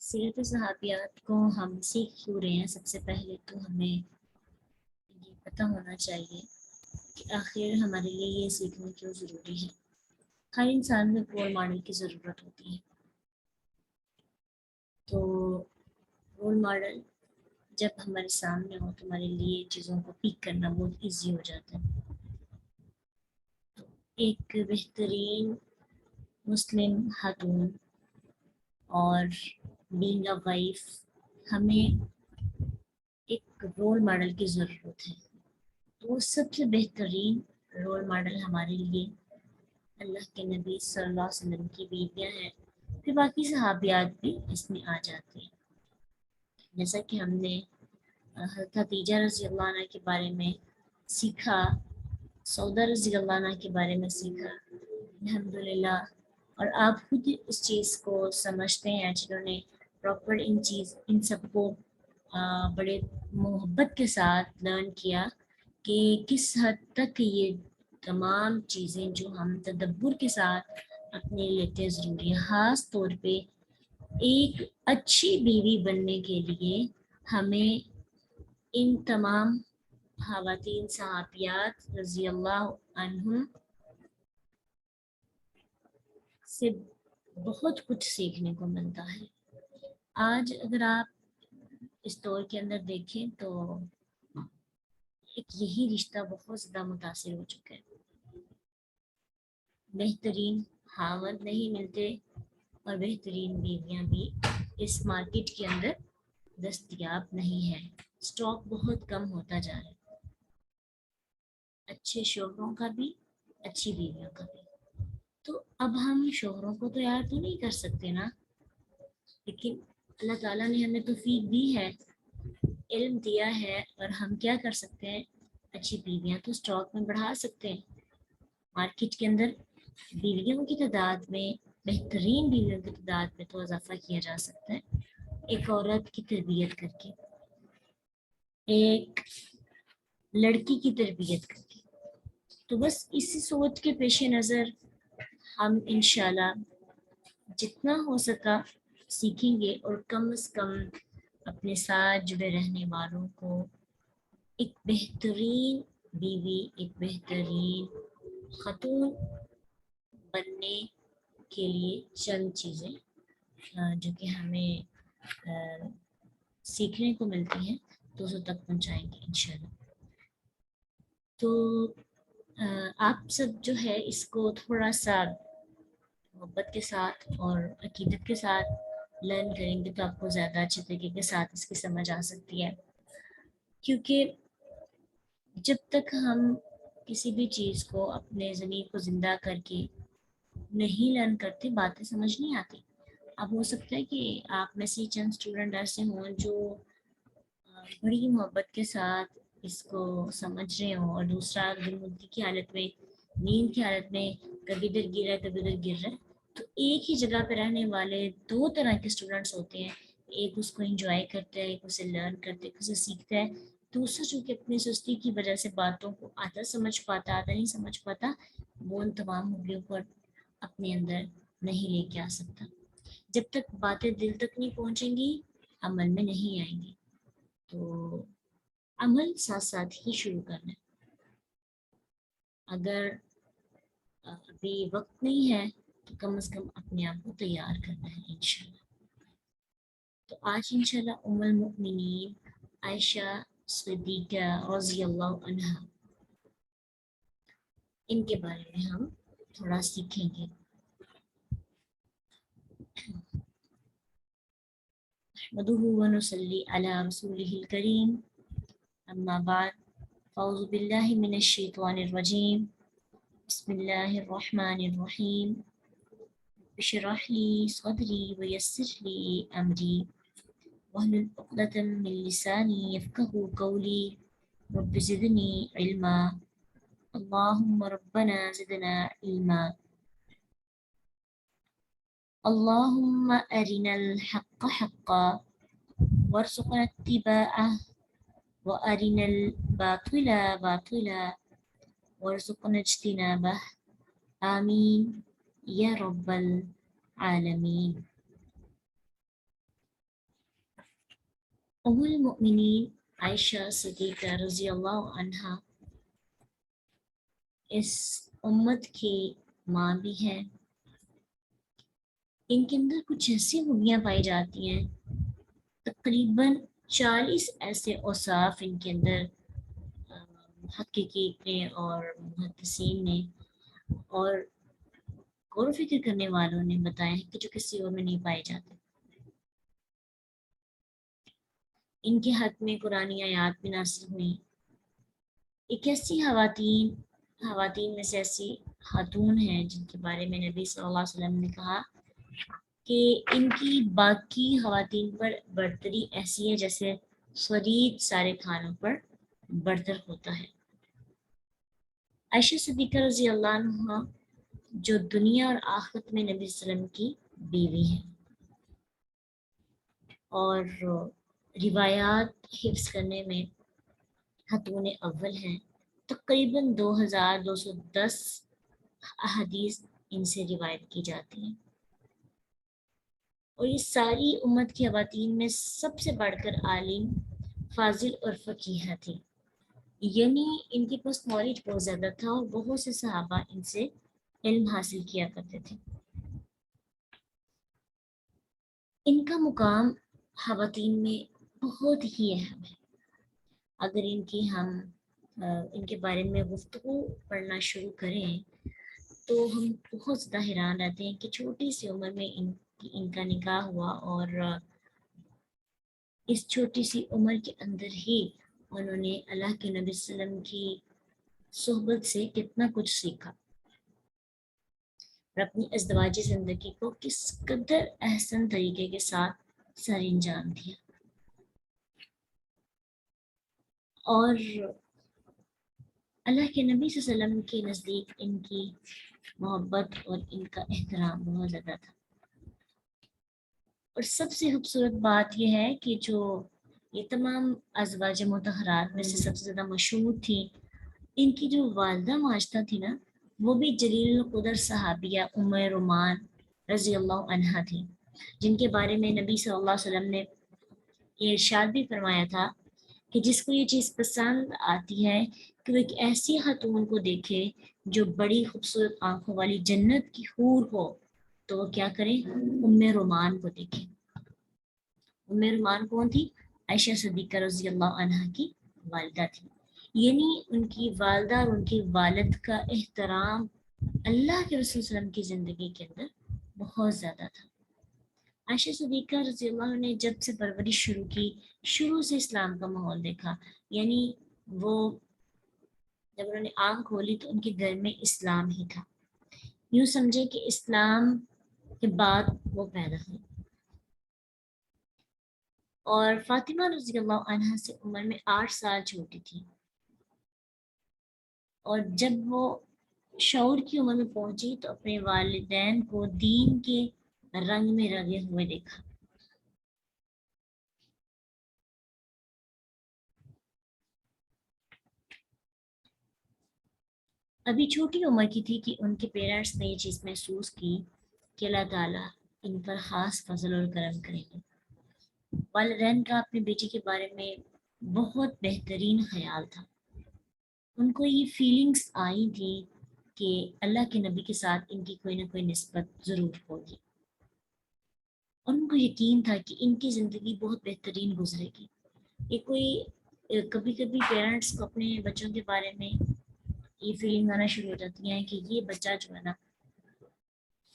سیرت صحابیات کو ہم سیکھ کیوں رہے ہیں؟ سب سے پہلے تو ہمیں یہ پتہ ہونا چاہیے کہ آخر ہمارے لیے یہ سیکھنا کیوں ضروری ہے۔ ہر انسان میں رول ماڈل کی ضرورت ہوتی ہے، تو رول ماڈل جب ہمارے سامنے ہو تو ہمارے لیے چیزوں کو پک کرنا بہت ایزی ہو جاتا ہے۔ ایک بہترین مسلم خاتون اور بینگ اے وائف ہمیں ایک رول ماڈل کی ضرورت ہے، تو سب سے بہترین رول ماڈل ہمارے لیے اللہ کے نبی صلی اللہ علیہ وسلم کی بیویاں ہیں، پھر باقی صحابیات بھی اس میں آ جاتے ہیں۔ جیسا کہ ہم نے حضرت خدیجہ رضی اللہ عنہ کے بارے میں سیکھا، سودا رضی اللہ عنہ کے بارے میں سیکھا الحمدللہ، اور آپ خود اس چیز کو سمجھتے ہیں جنہوں نے پراپر ان سب کو بڑے محبت کے ساتھ لرن کیا کہ کس حد تک یہ تمام چیزیں جو ہم تدبر کے ساتھ اپنے لیتے ضروری ہے۔ خاص طور پہ ایک اچھی بیوی بننے کے لیے ہمیں ان تمام خواتین صحابیات رضی اللہ عنہم سے بہت کچھ سیکھنے کو ملتا ہے۔ آج اگر آپ اس دور کے اندر دیکھیں تو ایک یہی رشتہ بہت زیادہ متاثر ہو چکا ہے۔ بہترین خاوند نہیں ملتے اور بہترین بیویاں بھی اس مارکیٹ کے اندر دستیاب نہیں ہے، اسٹاک بہت کم ہوتا جا رہا ہے، اچھے شوہروں کا بھی اچھی بیویوں کا بھی۔ تو اب ہم شوہروں کو تو یار تو نہیں کر سکتے نا، لیکن اللہ تعالیٰ نے ہمیں توفیق دی ہے، علم دیا ہے، اور ہم کیا کر سکتے ہیں؟ اچھی بیویاں تو اسٹاک میں بڑھا سکتے ہیں۔ مارکیٹ کے اندر بیویوں کی تعداد میں، بہترین بیویوں کی تعداد میں تو اضافہ کیا جا سکتا ہے ایک عورت کی تربیت کر کے، ایک لڑکی کی تربیت کر کے۔ تو بس اسی سوچ کے پیش نظر ہم انشاءاللہ جتنا ہو سکا سیکھیں گے، اور کم از کم اپنے ساتھ جڑے رہنے والوں کو ایک بہترین بیوی، ایک بہترین خاتون بننے کے لیے چند چیزیں جو کہ ہمیں سیکھنے کو ملتی ہیں تو اسے تک پہنچائیں گے انشاءاللہ۔ تو آپ سب جو ہے اس کو تھوڑا سا محبت کے ساتھ اور عقیدت کے ساتھ لرن کریں گے تو آپ کو زیادہ اچھے طریقے کے ساتھ اس کی سمجھ آ سکتی ہے، کیونکہ جب تک ہم کسی بھی چیز کو اپنے ضمیر کو زندہ کر کے نہیں لرن کرتے باتیں سمجھ نہیں آتی۔ اب ہو سکتا ہے کہ آپ میں سے چند اسٹوڈنٹ ایسے ہوں جو بڑی محبت کے ساتھ اس کو سمجھ رہے ہوں، اور دوسرا غنودگی کی حالت میں، نیند کی حالت میں کبھی ادھر گر رہا ہے کبھی ادھر گر رہا ہے۔ تو ایک ہی جگہ پہ رہنے والے دو طرح کے اسٹوڈنٹس ہوتے ہیں، ایک اس کو انجوائے کرتا ہے، ایک اسے لرن کرتا ہے، ایک اسے سیکھتا ہے، دوسرا جو کہ اپنی سستی کی وجہ سے باتوں کو آدھا سمجھ پاتا آدھا نہیں سمجھ پاتا، وہ ان تمام مغلوں پر اپنے اندر نہیں لے کے آ سکتا۔ جب تک باتیں دل تک نہیں پہنچیں گی عمل میں نہیں آئیں گی، تو عمل ساتھ ساتھ ہی شروع کرنا ہے۔ اگر ابھی وقت نہیں ہے تو کم از کم اپنے آپ کو تیار کرنا ہے انشاءاللہ۔ تو آج انشاءاللہ ام المؤمنین عائشہ صدیقہ رضی اللہ عنہا، ان کے بارے میں ہم تھوڑا سیکھیں گے۔ نحمده ونصلي على رسوله الكريم، اما بعد، اعوذ باللہ من الشیطان الرجیم، بسم اللہ الرحمن الرحیم، اشرح لي صدري ويسر لي امری واحلل عقدة من لسانی يفقهوا قولی رب زدنی علما اللهم ربنا زدنا علما اللهم أرنا الحق حقا وارزقنا اتباعه وأرنا الباطل باطلا وارزقنا اجتنابه آمین یا رب العالمین۔ ام المؤمنین عائشہ صدیقہ رضی اللہ عنہا اس امت کی ماں بھی ہیں. ان کے اندر کچھ ایسی خوبیاں پائی جاتی ہیں، تقریباً 40 ایسے اوصاف ان کے اندر محققین نے اور محدثین نے اور غور و فکر کرنے والوں نے بتایا ہے کہ جو کسی اور میں نہیں پائے جاتے. ان کے حق میں قرآنی آیات بھی نازل ہوئی. ایک ایسی خواتین میں سے ایسی خاتون ہیں جن کے بارے میں نبی صلی اللہ علیہ وسلم نے کہا کہ ان کی باقی خواتین پر برتری ایسی ہے جیسے فرید سارے کھانوں پر برتر ہوتا ہے. عائشہ صدیقہ رضی اللہ عنہ جو دنیا اور آخرت میں نبی صلی اللہ علیہ وسلم کی بیوی ہیں اور روایات حفظ کرنے میں خاتون اول ہیں. تقریباً 2210 احادیث ان سے روایت کی جاتی ہیں اور یہ ساری امت کی خواتین میں سب سے بڑھ کر عالم، فاضل اور فقیہ تھی. یعنی ان کے پاس نالج بہت زیادہ تھا اور بہت سے صحابہ ان سے علم حاصل کیا کرتے تھے. ان کا مقام خواتین میں بہت ہی اہم ہے. اگر ان کے بارے میں گفتگو پڑھنا شروع کریں تو ہم بہت زیادہ حیران رہتے ہیں کہ چھوٹی سی عمر میں ان کا نکاح ہوا اور اس چھوٹی سی عمر کے اندر ہی انہوں نے اللہ کے نبی صلی اللہ علیہ وسلم کی صحبت سے کتنا کچھ سیکھا اور اپنی ازدواجی زندگی کو کس قدر احسن طریقے کے ساتھ سر انجام دیا. اور اللہ کے نبی صلی اللہ علیہ وسلم کے نزدیک ان کی محبت اور ان کا احترام بہت زیادہ تھا. اور سب سے خوبصورت بات یہ ہے کہ جو یہ تمام ازواج مطہرات میں سے سب سے زیادہ مشہور تھی، ان کی جو والدہ ماجدہ تھی نا، وہ بھی جلیل القدر صحابیہ ام رومان رضی اللہ عنہا تھی، جن کے بارے میں نبی صلی اللہ علیہ وسلم نے یہ ارشاد بھی فرمایا تھا کہ جس کو یہ چیز پسند آتی ہے کہ وہ ایک ایسی خاتون کو دیکھے جو بڑی خوبصورت آنکھوں والی جنت کی حور ہو تو وہ کیا کریں، ام رومان کو دیکھیں. ام رومان کون تھی؟ عائشہ صدیقہ رضی اللہ عنہا کی والدہ تھی. یعنی ان کی والدہ اور ان کے والد کا احترام اللہ کے رسول صلی اللہ علیہ وسلم کی زندگی کے اندر بہت زیادہ تھا. عائشہ صدیقہ رضی اللہ عنہ نے جب سے پرورش شروع کی، شروع سے اسلام کا ماحول دیکھا. یعنی وہ جب انہوں نے آنکھ کھولی تو ان کے گھر میں اسلام ہی تھا. یوں سمجھے کہ اسلام کے بعد وہ پیدا ہوئی. اور فاطمہ رضی اللہ عنہا سے عمر میں 8 سال چھوٹی تھی اور جب وہ شعور کی عمر میں پہنچی تو اپنے والدین کو دین کے رنگ میں رنگے ہوئے دیکھا. ابھی چھوٹی عمر کی تھی کہ ان کے پیرنٹس نے یہ چیز محسوس کی کہ اللہ تعالیٰ ان پر خاص فضل اور کرم کریں گے. والدین کا اپنے بیٹی کے بارے میں بہت بہترین خیال تھا. ان کو یہ فیلنگس آئی تھی کہ اللہ کے نبی کے ساتھ ان کی کوئی نہ کوئی نسبت ضرور ہوگی. ان کو یقین تھا کہ ان کی زندگی بہت بہترین گزرے گی. یہ کوئی کبھی کبھی پیرنٹس کو اپنے بچوں کے بارے میں یہ فیلنگ آنا شروع ہو جاتی ہیں کہ یہ بچہ جو ہے نا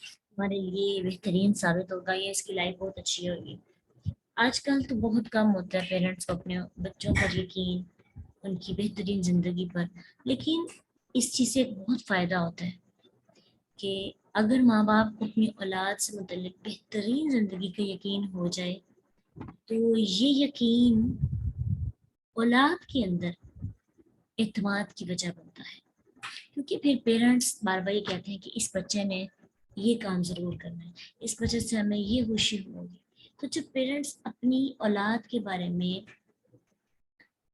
ہمارے لیے بہترین ثابت ہوگا، یہ اس کی لائف بہت اچھی ہوگی. آج کل تو بہت کم ہوتا ہے پیرنٹس کو اپنے بچوں پر یقین، ان کی بہترین زندگی پر. لیکن اس چیز سے ایک بہت فائدہ ہوتا ہے کہ اگر ماں باپ کو اپنی اولاد سے متعلق بہترین زندگی کا یقین ہو جائے تو یہ یقین اولاد کے اندر اعتماد کی وجہ بنتا ہے. کیونکہ پھر پیرنٹس بار بار یہ کہتے ہیں کہ اس بچے نے یہ کام ضرور کرنا ہے، اس وجہ سے ہمیں یہ خوشی ہوگی. تو جب پیرنٹس اپنی اولاد کے بارے میں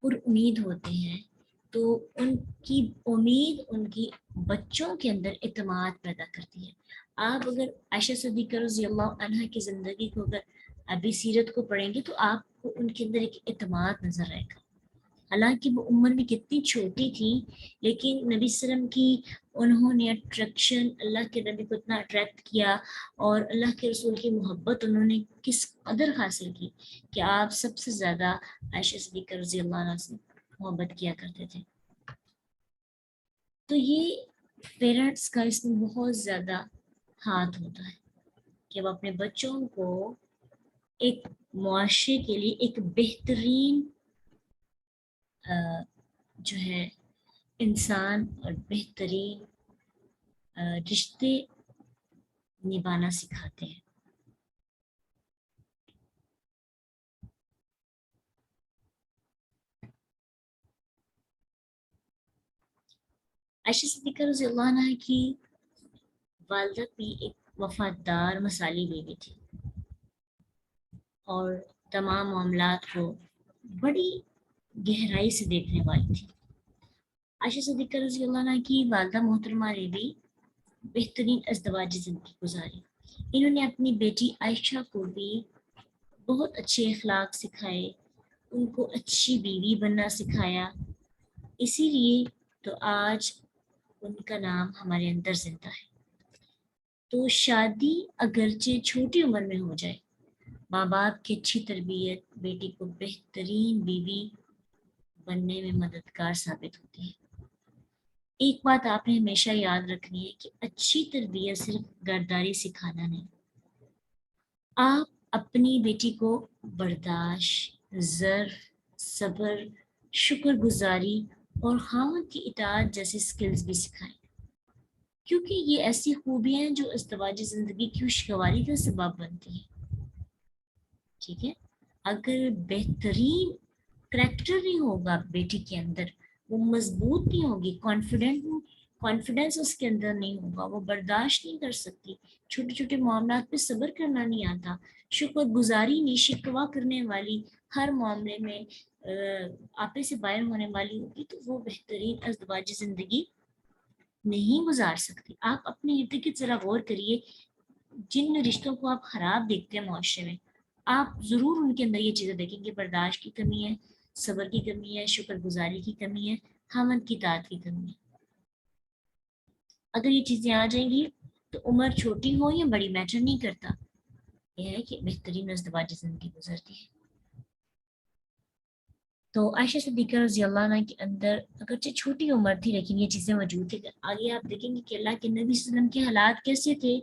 پر امید ہوتے ہیں تو ان کی امید ان کی بچوں کے اندر اعتماد پیدا کرتی ہے. آپ اگر عائشہ صدیقہ رضی اللہ عنہا کی زندگی کو اگر ابھی سیرت کو پڑھیں گے تو آپ کو ان کے اندر ایک اعتماد نظر آئے گا. حالانکہ وہ عمر میں کتنی چھوٹی تھی لیکن نبی صلی اللہ علیہ وسلم کی انہوں نے اٹریکشن، اللہ کے نبی کو اتنا اٹریکٹ کیا اور اللہ کے رسول کی محبت انہوں نے کس قدر حاصل کی کہ آپ سب سے زیادہ عائشہ صدیقہ رضی اللہ عنہا سے محبت کیا کرتے تھے. تو یہ پیرنٹس کا اس میں بہت زیادہ ہاتھ ہوتا ہے کہ وہ اپنے بچوں کو ایک معاشرے کے لیے ایک بہترین جو ہے انسان اور بہترین رشتے نبھانا سکھاتے ہیں. عائشہ صدیقہ رضی اللہ عنہ کی والدہ بھی ایک وفادار مثالی بیوی تھی اور تمام معاملات کو بڑی گہرائی سے دیکھنے والی تھی. عائشہ صدیقہ رضی اللہ عنہ کی والدہ محترمہ نے بھی بہترین ازدواجی زندگی گزاری. انہوں نے اپنی بیٹی عائشہ کو بھی بہت اچھے اخلاق سکھائے، ان کو اچھی بیوی بننا سکھایا. اسی لیے تو آج ان کا نام ہمارے اندر زندہ ہے. تو شادی اگرچہ چھوٹی عمر میں ہو جائے، ماں باپ کی اچھی تربیت بیٹی کو بہترین بیوی بننے میں مددگار ثابت ہوتی ہے. ایک بات آپ نے ہمیشہ یاد رکھنی ہے کہ اچھی تربیت صرف گرداری سکھانا نہیں. آپ اپنی بیٹی کو برداشت، ظرف، صبر، شکر گزاری اور خاوند کی اطاعت جیسی سکلز بھی سکھائیں، کیونکہ یہ ایسی خوبیاں ہیں جو ازدواجی زندگی کی خوشگواری کا سبب بنتی ہیں. ٹھیک ہے، اگر بہترین کریکٹر نہیں ہوگا بیٹی کے اندر، وہ مضبوط نہیں ہوگی، کانفیڈنس اس کے اندر نہیں ہوگا، وہ برداشت نہیں کر سکتی، چھوٹے چھوٹے معاملات پہ صبر کرنا نہیں آتا، شکر گزاری نہیں، شکوہ کرنے والی، ہر معاملے میں آپے سے باہر ہونے والی ہوگی، تو وہ بہترین ازدواجی زندگی نہیں گزار سکتی. آپ اپنے ارد گرد ذرا غور کریے، جن رشتوں کو آپ خراب دیکھتے ہیں معاشرے میں، آپ ضرور ان کے اندر یہ چیزیں دیکھیں گے. برداشت کی کمی ہے، صبر کی کمی ہے، شکر گزاری کی کمی ہے، خاوند کی اطاعت کی کمی ہے. اگر یہ چیزیں آ جائیں گی تو عمر چھوٹی ہو یا بڑی میٹر نہیں کرتا، یہ ہے کہ بہترین ازدواجی زندگی گزرتی ہے. تو عائشہ صدیقہ رضی اللہ عنہ کے اندر اگرچہ چھوٹی عمر تھی لیکن یہ چیزیں موجود تھیں. آگے آپ دیکھیں گے کہ اللہ کے نبی صلی اللہ علیہ وسلم کے حالات کیسے تھے،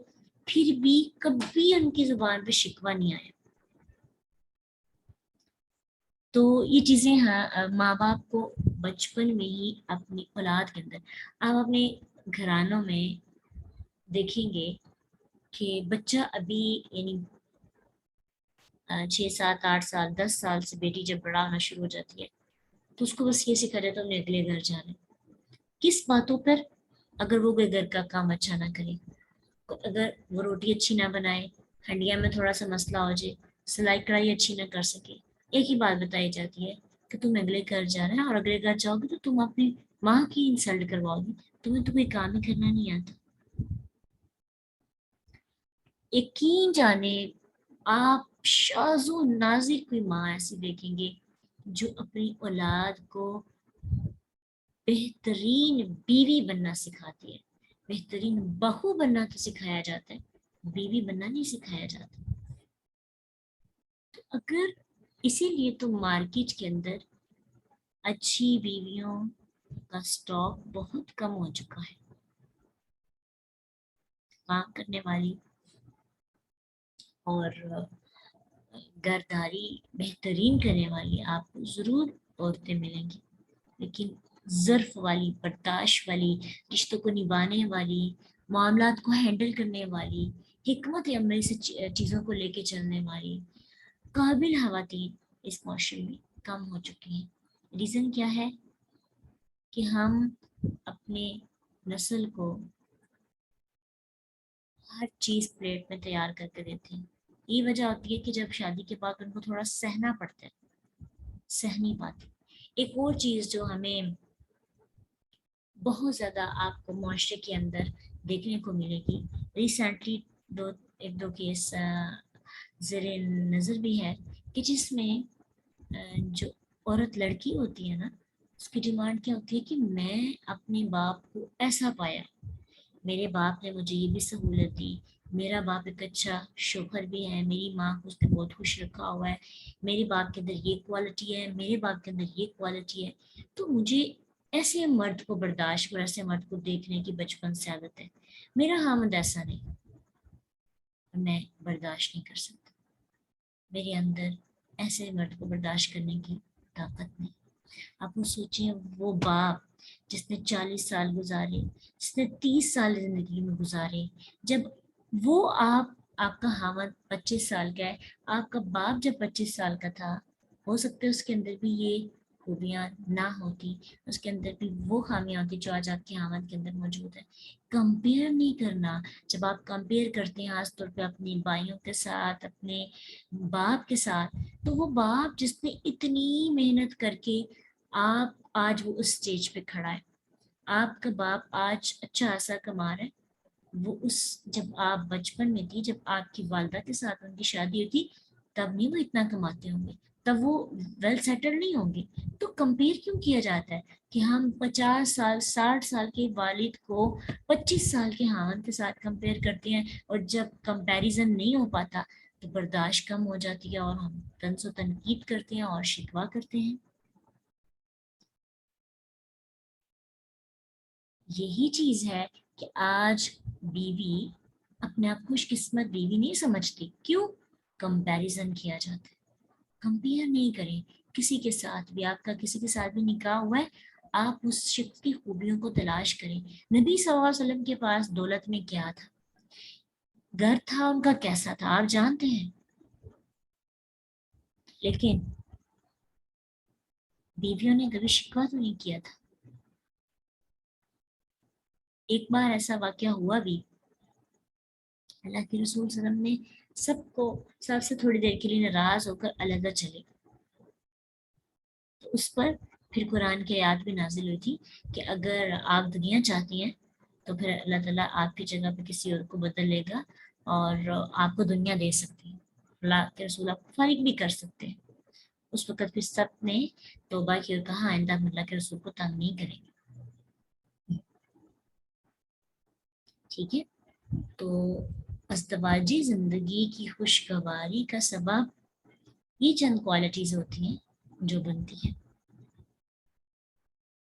پھر بھی کبھی ان کی زبان پہ شکوہ نہیں آیا. تو یہ چیزیں ماں باپ کو بچپن میں ہی اپنی اولاد کے اندر، آپ اپنے گھرانوں میں دیکھیں گے کہ بچہ ابھی یعنی 6 7 8 سال 10 سال سے بیٹی جب بڑا ہونا شروع ہو جاتی ہے تو اس کو بس یہ سکھا جاتا ہے ہم نے اگلے گھر جانا ہے. کس باتوں پر؟ اگر وہ گھر کا کام اچھا نہ کرے، اگر وہ روٹی اچھی نہ بنائے، ہنڈیا میں تھوڑا سا مسئلہ ہو جائے، سلائی کڑھائی اچھی نہ کر سکے، ایک ہی بات بتائی جاتی ہے کہ تم اگلے گھر جا رہے ہیں اور اگلے گھر جاؤ گے تو تم اپنی ماں کی انسلٹ کرواؤ گی، تمہیں تو کوئی کام ہی کرنا نہیں آتا. یقین جانے آپ شاذ و نازر کوئی ماں ایسی دیکھیں گے جو اپنی اولاد کو بہترین بیوی بننا سکھاتی ہے. بہترین بہو بننا تو سکھایا جاتا ہے، بیوی بننا نہیں سکھایا جاتا. تو اگر اسی لیے تو مارکیٹ کے اندر اچھی بیویوں کا سٹاک بہت کم ہو چکا ہے. کام کرنے والی اور گھرداری بہترین کرنے والی آپ کو ضرور عورتیں ملیں گی، لیکن ظرف والی، برداشت والی، رشتوں کو نبھانے والی، معاملات کو ہینڈل کرنے والی، حکمت عملی سے چیزوں کو لے کے چلنے والی قابل خواتین اس معاشرے میں کم ہو چکی ہیں. ریزن کیا ہے کہ ہم اپنے نسل کو ہر چیز پلیٹ میں تیار کر کے دیتے ہیں. یہ وجہ ہوتی ہے کہ جب شادی کے بعد ان کو تھوڑا سہنا پڑتا ہے، سہ نہیں پاتے. ایک اور چیز جو ہمیں بہت زیادہ آپ کو معاشرے کے اندر دیکھنے کو ملے گی، ریسنٹلی ایک دو کیس زیر نظر بھی ہے کہ جس میں جو عورت لڑکی ہوتی ہے نا، اس کی ڈیمانڈ کیا ہوتی ہے کہ میں اپنے باپ کو ایسا پایا، میرے باپ نے مجھے یہ بھی سہولت دی، میرا باپ ایک اچھا شوہر بھی ہے، میری ماں کو اس نے بہت خوش رکھا ہوا ہے، میرے باپ کے اندر یہ کوالٹی ہے، میرے باپ کے اندر یہ کوالٹی ہے، تو مجھے ایسے مرد کو برداشت اور ایسے مرد کو دیکھنے کی بچپن سے عادت ہے، میرا حامد ایسا نہیں، میں برداشت نہیں کر سکتا، میرے اندر ایسے مرد کو برداشت کرنے کی طاقت نہیں۔ آپ کو سوچیں، وہ باپ جس نے 40 سال گزارے، جس نے 30 سال زندگی میں گزارے، جب وہ آپ کا حامد 25 سال کا ہے، آپ کا باپ جب 25 سال کا تھا، ہو سکتا ہے اس کے اندر بھی یہ خوبیاں نہ ہوتی، اس کے اندر بھی وہ خامیاں ہوتی جو آج آپ کے حامد کے اندر موجود ہے۔ کمپیئر نہیں کرنا۔ جب آپ کمپیئر کرتے ہیں خاص طور پہ اپنی بائیوں کے ساتھ، اپنے باپ کے ساتھ، تو وہ باپ جس نے اتنی محنت کر کے آپ آج وہ اس سٹیج پہ کھڑا ہے، آپ کا باپ آج اچھا خاصا کما رہا ہے، وہ اس جب آپ بچپن میں تھی، جب آپ کی والدہ کے ساتھ ان کی شادی ہوئی تھی، تب نہیں وہ اتنا کماتے ہوں گے، تب وہ ویل سیٹل نہیں ہوں گے۔ تو کمپیئر کیوں کیا جاتا ہے کہ ہم 50 سال 60 سال کے والد کو 25 سال کے حامد کے ساتھ کمپیئر کرتے ہیں، اور جب کمپیریزن نہیں ہو پاتا تو برداشت کم ہو جاتی ہے اور ہم طنز و تنقید کرتے ہیں اور شکوہ کرتے ہیں۔ یہی چیز ہے کہ آج بیوی اپنے آپ خوش قسمت بیوی نہیں سمجھتی، کیوں؟ کمپیریزن کیا جاتا ہے۔ کمپیئر نہیں کریں کسی کے ساتھ بھی، آپ کا کسی کے ساتھ بھی نکاح ہوا ہے، آپ اس شخص کی خوبیوں کو تلاش کریں۔ نبی صلی اللہ علیہ وسلم کے پاس دولت میں کیا تھا، گھر تھا ان کا کیسا تھا، آپ جانتے ہیں، لیکن بیویوں نے کبھی شکوہ تو نہیں کیا تھا۔ ایک بار ایسا واقعہ ہوا بھی، اللہ کے رسول صلی اللہ علیہ وسلم نے سب سے تھوڑی دیر کے لیے ناراض ہو کر علیحدہ چلے گئے، تو اس پر پھر قرآن کی آیات بھی نازل ہوئی تھی کہ اگر آپ دنیا چاہتی ہیں تو پھر اللہ تعالیٰ آپ کی جگہ پہ کسی اور کو بدل لے گا اور آپ کو دنیا دے سکتے ہیں، اللہ کے رسول آپ کو فارغ بھی کر سکتے ہیں۔ اس وقت پھر سب نے توبہ کی اور کہا آئندہ ہم اللہ کے رسول کو تنگ نہیں کریں گے۔ ٹھیک ہے، تو ازدواجی زندگی کی خوشگواری کا سبب یہ چند کوالٹیز ہوتی ہیں جو بنتی ہیں۔